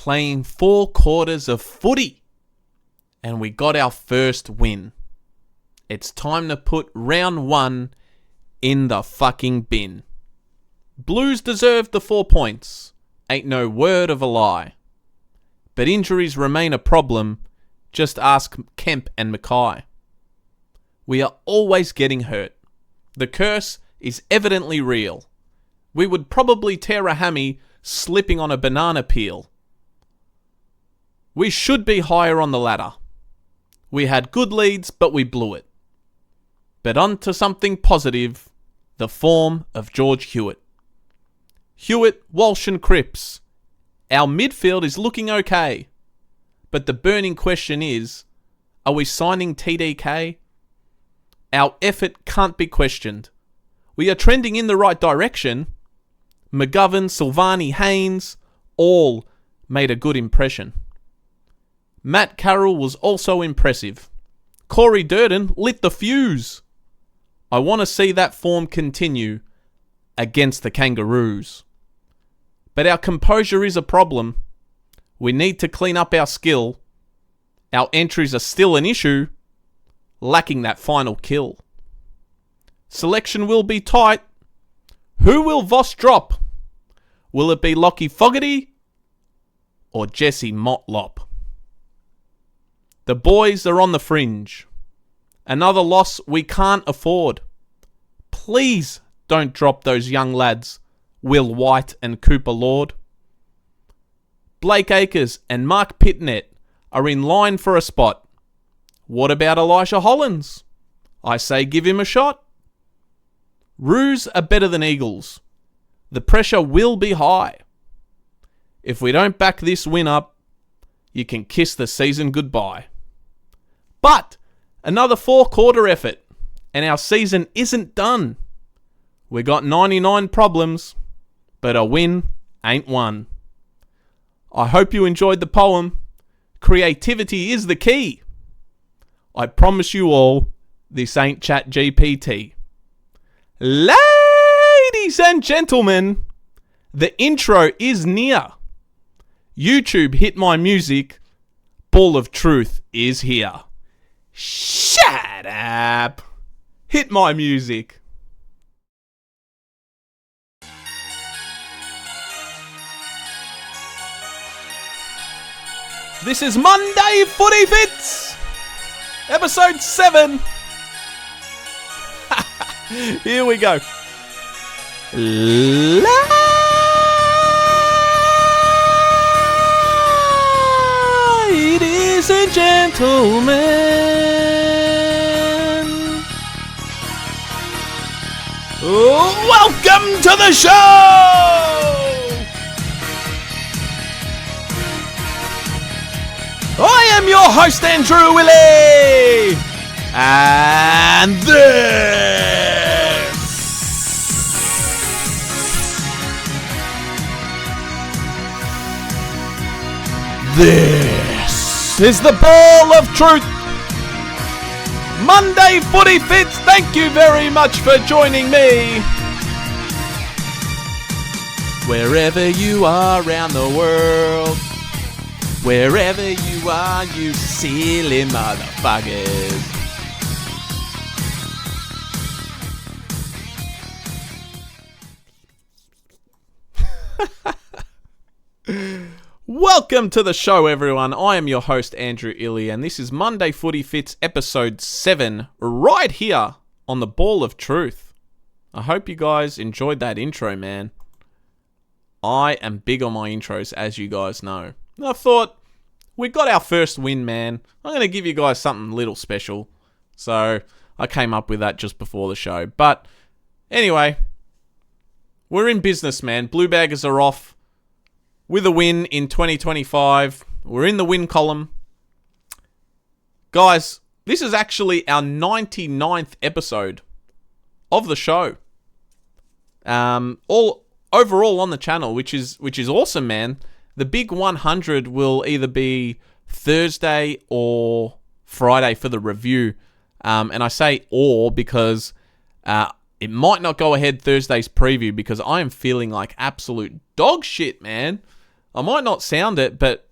playing 4 quarters of footy, and we got our first win. It's time to put round 1 in the fucking bin. Blues deserved the 4 points. Ain't no word of a lie. But injuries remain a problem. Just ask Kemp and Mackay. We are always getting hurt. The curse is evidently real. We would probably tear a hammy slipping on a banana peel. We should be higher on the ladder. We had good leads, but we blew it. But on to something positive, the form of George Hewitt. Hewitt, Walsh and Cripps. Our midfield is looking okay. But the burning question is, are we signing TDK? Our effort can't be questioned. We are trending in the right direction. McGovern, Silvani, Haynes, all made a good impression. Matt Carroll was also impressive. Corey Durden lit the fuse. I want to see that form continue against the Kangaroos. But our composure is a problem. We need to clean up our skill. Our entries are still an issue, lacking that final kill. Selection will be tight. Who will Voss drop? Will it be Lockie Fogarty or Jesse Motlop? The boys are on the fringe. Another loss we can't afford. Please don't drop those young lads, Will White and Cooper Lord. Blake Acres and Mark Pitnet are in line for a spot. What about Elijah Hollins? I say give him a shot. Roos are better than Eagles. The pressure will be high. If we don't back this win up, you can kiss the season goodbye. But another 4-quarter effort, and our season isn't done. We got 99 problems, but a win ain't one. I hope you enjoyed the poem. Creativity is the key. I promise you all, this ain't Chat GPT. Ladies and gentlemen, the intro is near. YouTube hit my music. Ball of Truth is here. Shut up. Hit my music. This is Monday Footy Fits, episode 7. Here we go. Ladies and gentlemen, welcome to the show! I am your host, Andrew Illy, and this is the Ball of Truth. Monday Footy Fits, thank you very much for joining me. Wherever you are around the world, wherever you are, you silly motherfuckers. Welcome to the show, everyone. I am your host, Andrew Illy, and this is Monday Footy Fits, episode 7, right here on the Ball of Truth. I hope you guys enjoyed that intro, man. I am big on my intros, as you guys know. I thought, we got our first win, man. I'm going to give you guys something little special. So, I came up with that just before the show. But, anyway, we're in business, man. Blue Baggers are off with a win in 2025. We're in the win column. Guys, this is actually our 99th episode of the show. All overall on the channel, which is awesome, man. The big 100 will either be Thursday or Friday for the review. And I say or because it might not go ahead Thursday's preview because I am feeling like absolute dog shit, man. I might not sound it, but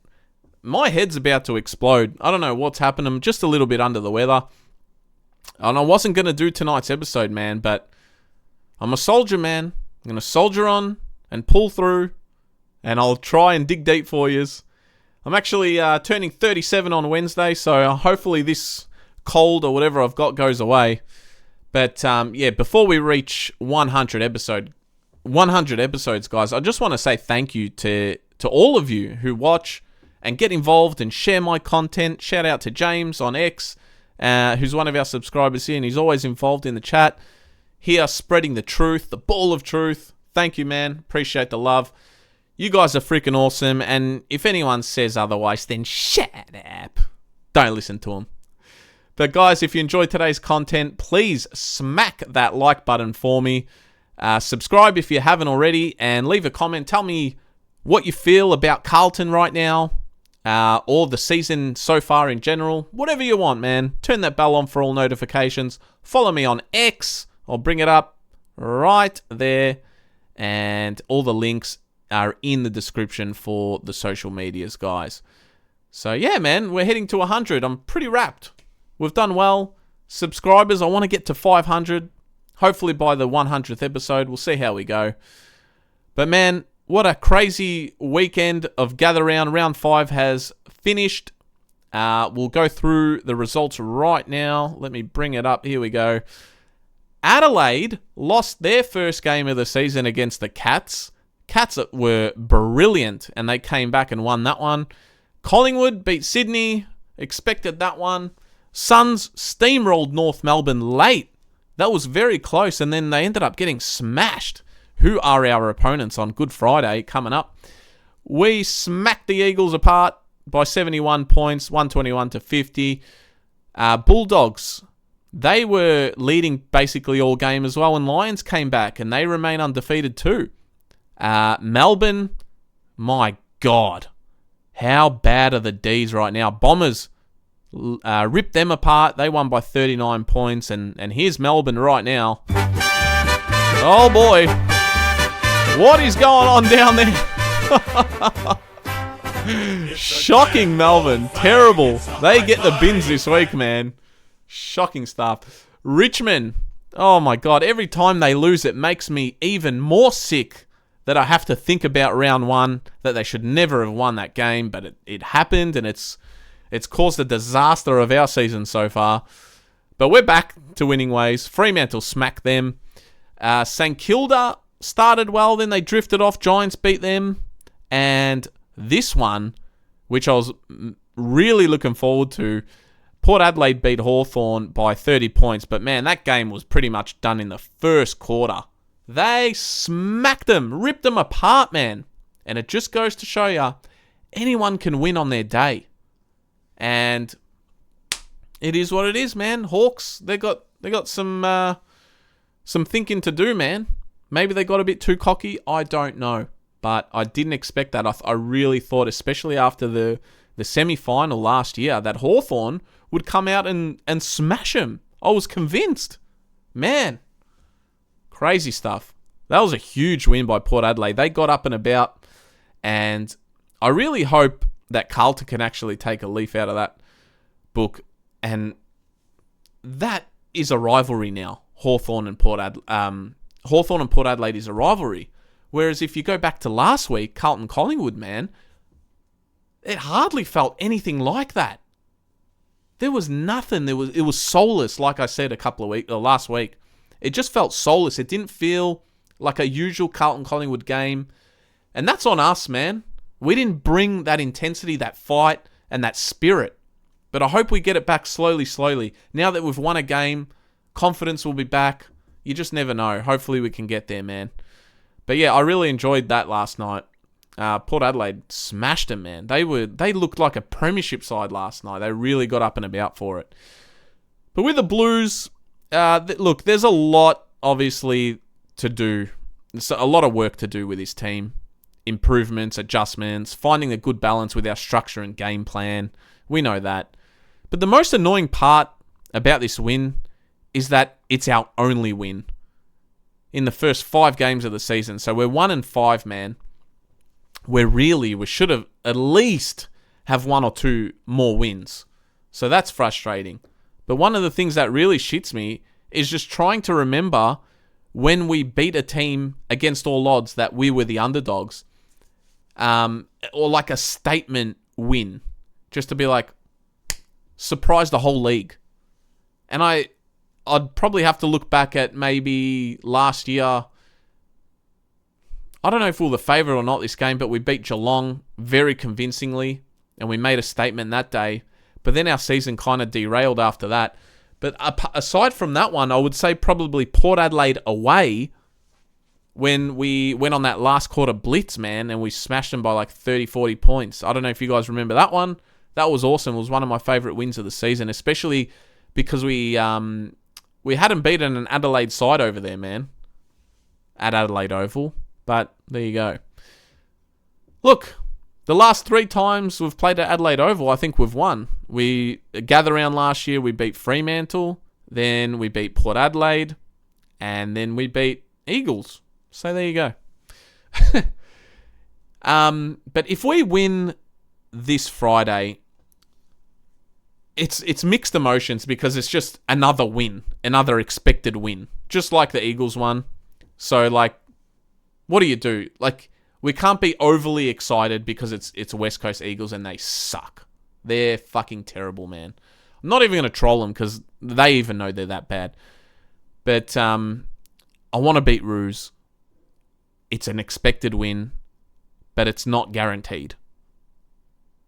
my head's about to explode. I don't know what's happened. I'm just a little bit under the weather. And I wasn't going to do tonight's episode, man, but I'm a soldier, man. I'm going to soldier on and pull through, and I'll try and dig deep for yous. I'm actually turning 37 on Wednesday, so hopefully this cold or whatever I've got goes away. But before we reach 100 episodes, guys, I just want to say thank you to all of you who watch and get involved and share my content. Shout out to James on X, who's one of our subscribers here, and he's always involved in the chat. Here, spreading the truth, the ball of truth. Thank you, man. Appreciate the love. You guys are freaking awesome, and if anyone says otherwise, then shut up. Don't listen to them. But guys, if you enjoyed today's content, please smack that like button for me. Subscribe if you haven't already, and leave a comment. Tell me what you feel about Carlton right now, or the season so far in general. Whatever you want, man. Turn that bell on for all notifications. Follow me on X. I'll bring it up right there, and all the links are in the description for the social medias, guys. So yeah, man, we're heading to 100. I'm pretty wrapped. We've done well. Subscribers, I want to get to 500. Hopefully by the 100th episode. We'll see how we go. But man, what a crazy weekend of Gather Round. Round 5 has finished. We'll go through the results right now. Let me bring it up. Here we go. Adelaide lost their first game of the season against the Cats. Cats were brilliant, and they came back and won that one. Collingwood beat Sydney. Expected that one. Suns steamrolled North Melbourne late. That was very close, and then they ended up getting smashed. Who are our opponents on Good Friday coming up? We smacked the Eagles apart by 71 points, 121 to 50. Bulldogs, they were leading basically all game as well, and Lions came back, and they remain undefeated too. Melbourne, my God, how bad are the D's right now? Bombers ripped them apart. They won by 39 points, and here's Melbourne right now. Oh boy, what is going on down there? Shocking Melbourne, terrible. They get the bins this week, man. Shocking stuff. Richmond, oh my God, every time they lose it makes me even more sick that I have to think about round 1, that they should never have won that game, but it happened, and it's caused a disaster of our season so far. But we're back to winning ways. Fremantle smacked them. St Kilda started well, then they drifted off. Giants beat them. And this one, which I was really looking forward to, Port Adelaide beat Hawthorn by 30 points. But man, that game was pretty much done in the first quarter. They smacked them, ripped them apart, man. And it just goes to show you, anyone can win on their day. And it is what it is, man. Hawks, they got some thinking to do, man. Maybe they got a bit too cocky. I don't know. But I didn't expect that. I really thought, especially after the semi-final last year, that Hawthorn would come out and smash them. I was convinced. Man. Crazy stuff. That was a huge win by Port Adelaide. They got up and about, and I really hope that Carlton can actually take a leaf out of that book, and that is a rivalry now. Hawthorn and Port Adelaide is a rivalry. Whereas if you go back to last week, Carlton Collingwood, man, it hardly felt anything like that. There was nothing. It was soulless, like I said last week. It just felt soulless. It didn't feel like a usual Carlton Collingwood game. And that's on us, man. We didn't bring that intensity, that fight, and that spirit. But I hope we get it back slowly. Now that we've won a game, confidence will be back. You just never know. Hopefully we can get there, man. But yeah, I really enjoyed that last night. Port Adelaide smashed them, man. They looked like a premiership side last night. They really got up and about for it. But with the Blues, look, there's a lot, obviously, to do. There's a lot of work to do with this team. Improvements, adjustments, finding a good balance with our structure and game plan. We know that. But the most annoying part about this win is that it's our only win in the first 5 games of the season. So we're 1-5, man. where really we should have at least have 1 or 2 more wins. So that's frustrating. But one of the things that really shits me is just trying to remember when we beat a team against all odds that we were the underdogs, or like a statement win, just to be like, surprise the whole league. And I'd probably have to look back at maybe last year. I don't know if we were the favourite or not this game, but we beat Geelong very convincingly, and we made a statement that day. But then our season kind of derailed after that. But aside from that one, I would say probably Port Adelaide away, when we went on that last quarter blitz, man, and we smashed them by like 30, 40 points. I don't know if you guys remember that one. That was awesome. It was one of my favourite wins of the season, especially because we hadn't beaten an Adelaide side over there, man, at Adelaide Oval. But there you go. Look, the last 3 times we've played at Adelaide Oval, I think we've won. We gather round last year, we beat Fremantle, then we beat Port Adelaide, and then we beat Eagles. So there you go. But if we win this Friday, it's mixed emotions because it's just another win, another expected win, just like the Eagles one. So like, what do you do? Like, we can't be overly excited because it's West Coast Eagles and they suck. They're fucking terrible, man. I'm not even going to troll them because they even know they're that bad. But I want to beat Roos. It's an expected win, but it's not guaranteed.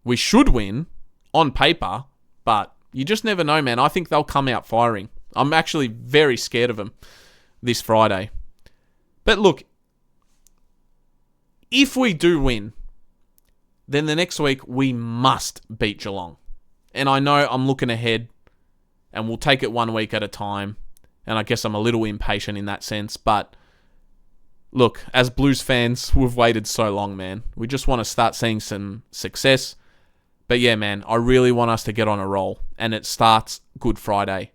We should win on paper, but you just never know, man. I think they'll come out firing. I'm actually very scared of them this Friday. But look, if we do win, then the next week we must beat Geelong. And I know I'm looking ahead, and we'll take it 1 week at a time. And I guess I'm a little impatient in that sense. But look, as Blues fans, we've waited so long, man. We just want to start seeing some success. But yeah, man, I really want us to get on a roll. And it starts Good Friday.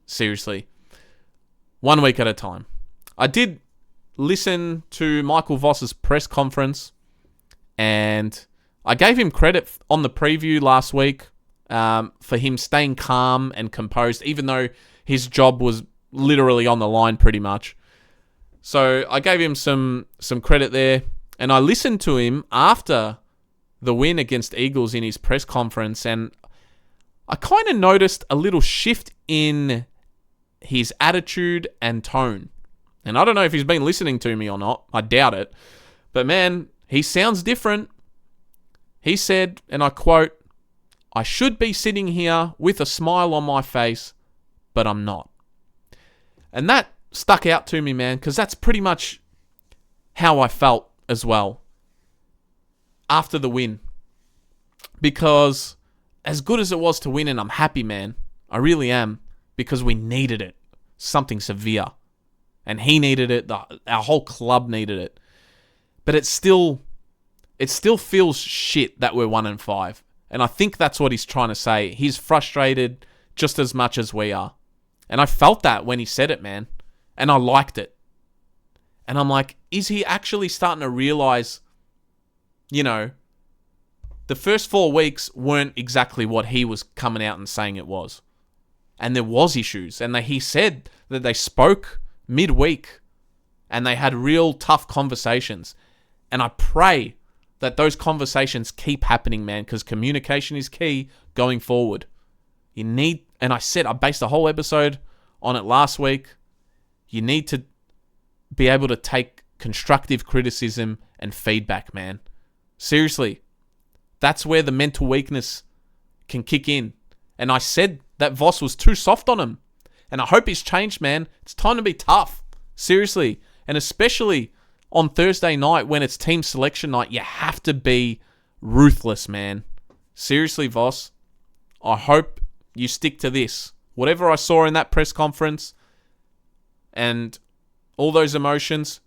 Seriously. 1 week at a time. I did listen to Michael Voss's press conference, and I gave him credit on the preview last week for him staying calm and composed, even though his job was literally on the line pretty much. So I gave him some credit there, and I listened to him after the win against Eagles in his press conference, and I kind of noticed a little shift in his attitude and tone. And I don't know if he's been listening to me or not. I doubt it. But man, he sounds different. He said, and I quote, "I should be sitting here with a smile on my face, but I'm not." And that stuck out to me, man, because that's pretty much how I felt as well after the win. Because as good as it was to win, and I'm happy, man, I really am, because we needed it. Something severe. And he needed it. Our whole club needed it. But it still feels shit that we're 1-5. And I think that's what he's trying to say. He's frustrated just as much as we are. And I felt that when he said it, man. And I liked it. And I'm like, is he actually starting to realize, the first 4 weeks weren't exactly what he was coming out and saying it was. And there was issues. And he said that they spoke midweek, and they had real tough conversations. And I pray that those conversations keep happening, man, because communication is key going forward. You need, and I based a whole episode on it last week, you need to be able to take constructive criticism and feedback, man. Seriously, that's where the mental weakness can kick in. And I said that Voss was too soft on him. And I hope he's changed, man. It's time to be tough. Seriously. And especially on Thursday night when it's team selection night, you have to be ruthless, man. Seriously, Voss. I hope you stick to this. Whatever I saw in that press conference and all those emotions,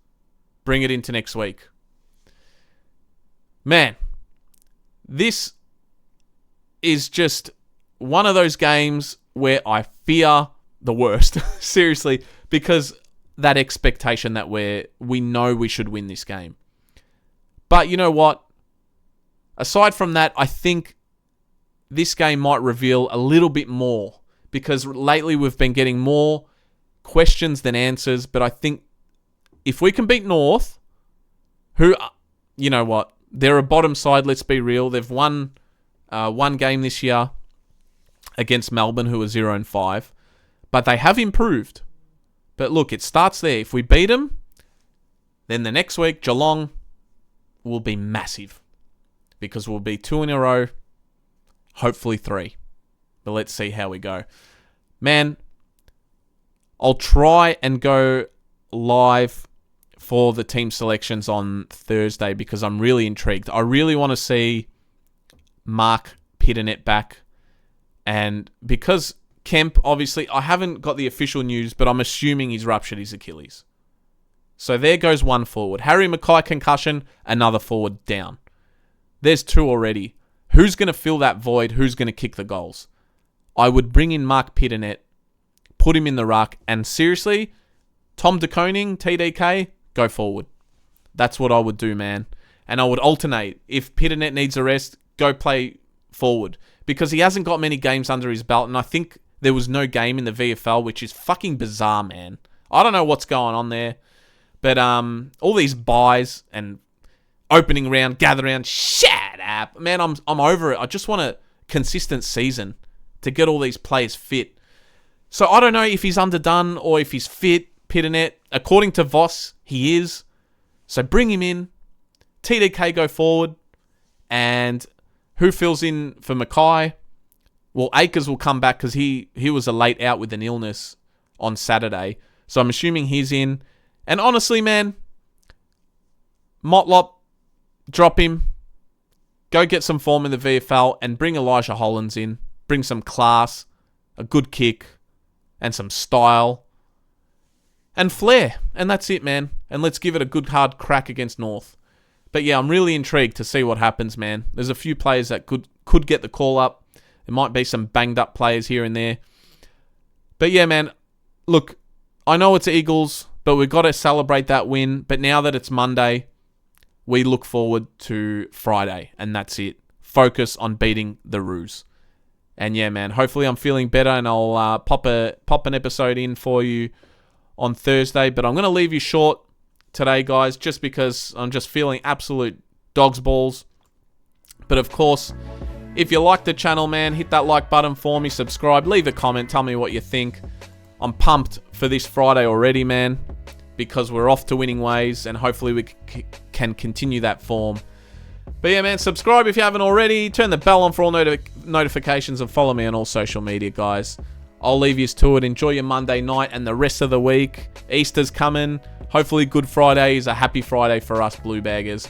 bring it into next week. Man, this is just one of those games where I fear the worst. Seriously, because that expectation that we know we should win this game. But you know what? aside from that, I think this game might reveal a little bit more, because lately we've been getting more questions than answers. But I think if we can beat North, who, you know what, they're a bottom side, let's be real. They've won one game this year against Melbourne, who are 0-5. But they have improved. But look, it starts there. If we beat them, then the next week, Geelong will be massive, because we'll be 2 in a row, hopefully 3. But let's see how we go. Man, I'll try and go live for the team selections on Thursday, because I'm really intrigued. I really want to see Mark Pitternet back. And because Kemp, obviously, I haven't got the official news, but I'm assuming he's ruptured his Achilles. So there goes one forward. Harry Mackay concussion, another forward down. There's 2 already. Who's going to fill that void? Who's going to kick the goals? I would bring in Mark Pitternet, put him in the ruck, and seriously, Tom De Koning, TDK, go forward. That's what I would do, man. And I would alternate. If Pitternet needs a rest, go play forward. Because he hasn't got many games under his belt, and I think there was no game in the VFL, which is fucking bizarre, man. I don't know what's going on there. But all these buys and opening round, gather round, shut up. Man, I'm over it. I just want a consistent season to get all these players fit. So I don't know if he's underdone or if he's fit, Pitternet. According to Voss, he is. So bring him in. TDK go forward. And who fills in for Mackay? Well, Akers will come back because he was a late out with an illness on Saturday. So I'm assuming he's in. And honestly, man, Motlop, drop him. Go get some form in the VFL and bring Elijah Hollands in. Bring some class, a good kick, and some style. And flair. And that's it, man. And let's give it a good hard crack against North. But yeah, I'm really intrigued to see what happens, man. There's a few players that could get the call up. There might be some banged up players here and there. But yeah, man, look, I know it's Eagles, but we've got to celebrate that win. But now that it's Monday, we look forward to Friday, and that's it. Focus on beating the Roos. And yeah, man, hopefully I'm feeling better, and I'll pop an episode in for you on Thursday. But I'm going to leave you short today, guys, just because I'm just feeling absolute dog's balls. But of course, if you like the channel, man, hit that like button for me, subscribe, leave a comment, tell me what you think. I'm pumped for this Friday already, man, because we're off to winning ways, and hopefully we can continue that form. But yeah, man, subscribe if you haven't already. Turn the bell on for all notifications, and follow me on all social media, guys. I'll leave you to it. Enjoy your Monday night and the rest of the week. Easter's coming. Hopefully Good Friday is a happy Friday for us Blue Baggers.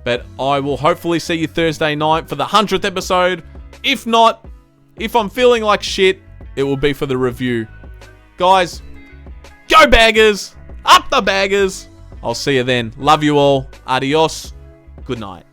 But I will hopefully see you Thursday night for the 100th episode. If not, if I'm feeling like shit, it will be for the review. Guys, go Baggers! Up the Baggers! I'll see you then. Love you all. Adios. Good night.